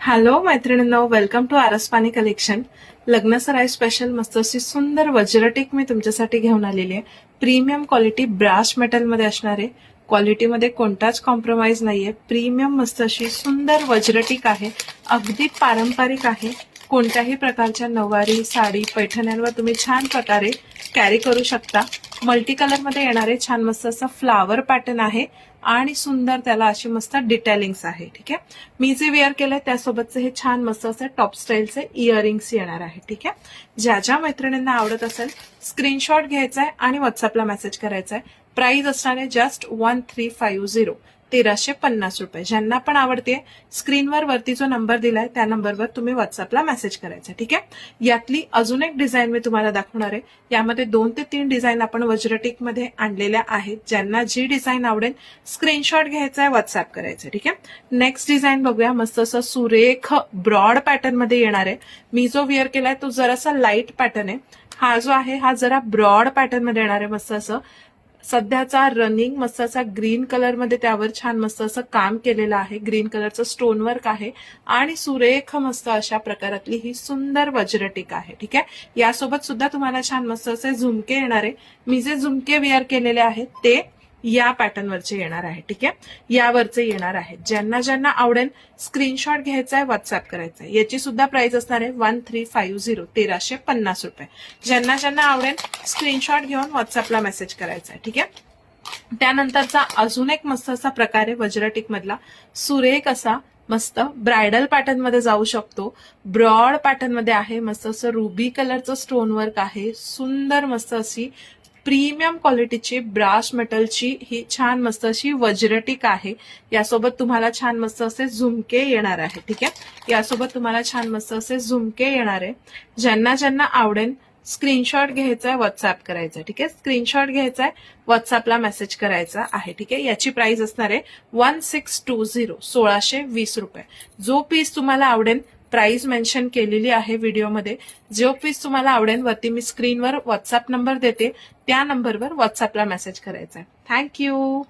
Hello मैत्रिणींनो, welcome to आरसपानी collection. लग्न सराई special मस्त अशी सुंदर वज्रटीक मी तुमच्यासाठी घेऊन आलेली आहे. प्रीमियम क्वालिटी ब्राश मेटल मध्ये असणारे, क्वालिटीमध्ये कोणताच कॉम्प्रोमाइज नाहीये. प्रीमियम मस्त अशी सुंदर वज्रटीक आहे. अगदी पारंपरिक आहे. कोणत्याही प्रकारच्या नऊवारी साडी पैठण्यांवर तुम्ही छान प्रकारे कॅरी करू शकता. मल्टी कलर मध्ये येणारे छान मस्त असं फ्लावर पॅटर्न आहे आणि सुंदर त्याला अशी मस्त डिटेलिंग्स आहे. ठीक आहे, मी जे वेअर केलंय त्यासोबतचे हे छान मस्त असे टॉप स्टाईलचे इयरिंग्स येणार आहे. ठीक आहे, ज्या ज्या मैत्रिणींना आवडत असेल स्क्रीनशॉट घ्यायचा आहे आणि व्हॉट्सअपला मेसेज करायचा आहे. प्राइस असणार आहे जस्ट 1350 ₹1350. ज्यांना पण आवडते स्क्रीनवर वरती जो नंबर दिलाय त्या नंबरवर तुम्ही व्हॉट्सअपला मेसेज करायचा. ठीक आहे, यातली अजून एक डिझाईन मी तुम्हाला दाखवणार आहे. यामध्ये 2 ते 3 डिझाईन आपण वज्रटीक मध्ये आणलेल्या आहेत. ज्यांना जी डिझाईन आवडेल स्क्रीनशॉट घ्यायचा आहे, व्हॉट्सअप करायचं. ठीक आहे, नेक्स्ट डिझाईन बघूया. मस्त असं सुरेख ब्रॉड पॅटर्न मध्ये येणार आहे. मी जो वेअर केलाय तो जरासा लाईट पॅटर्न आहे. हा जो आहे हा जरा ब्रॉड पॅटर्न मध्ये येणार आहे. मस्त असं सध्याचा रनिंग मस्त असा ग्रीन कलर मध्ये त्यावर छान मस्त असं काम केलेलं आहे. ग्रीन कलरचं स्टोन वर्क आहे आणि सुरेख मस्त अशा प्रकारातली ही सुंदर वज्रटीक आहे. ठीक आहे, यासोबत सुद्धा तुम्हाला छान मस्त असे झुमके येणार आहे. मी जे झुमके वेअर केलेले आहेत ते या पॅटर्नवरचे येणार आहे. ठीक आहे, यावरचे येणार आहेत. ज्यांना ज्यांना आवडेल स्क्रीनशॉट घ्यायचा आहे, व्हॉट्सअप करायचा आहे. याची सुद्धा प्राइस असणार आहे 1350 ₹1350. ज्यांना ज्यांना आवडेल स्क्रीनशॉट घेऊन व्हॉट्सअपला मेसेज करायचा आहे. ठीक आहे, त्यानंतरचा अजून एक मस्त असा प्रकार आहे वज्रटीक मधला. सुरेख असा मस्त ब्रायडल पॅटर्न मध्ये जाऊ शकतो. ब्रॉड पॅटर्न मध्ये आहे. मस्त असं रुबी कलरचं स्टोन वर्क आहे. सुंदर मस्त अशी प्रीमियम क्वालिटीची ब्राश मेटलची ही छान मस्त अशी वज्रटीक आहे. यासोबत तुम्हाला छान मस्त असे झुमके येणार आहे. ठीक आहे, यासोबत तुम्हाला छान मस्त असे झुमके येणार आहे. ज्यांना ज्यांना आवडेल स्क्रीनशॉट घ्यायचा आहे, व्हॉट्सअप करायचा. ठीक आहे, स्क्रीनशॉट घ्यायचा आहे, व्हॉट्सअपला मेसेज करायचा आहे. ठीक आहे, याची प्राइस असणार आहे 1620 ₹1620. जो पीस तुम्हाला आवडेल प्राइस मेन्शन केलेली आहे व्हिडिओमध्ये. जो पीस तुम्हाला आवडेल वरती मी स्क्रीनवर व्हॉट्सअप नंबर देते, त्या नंबरवर व्हॉट्सअपला मेसेज करायचा आहे. थँक्यू.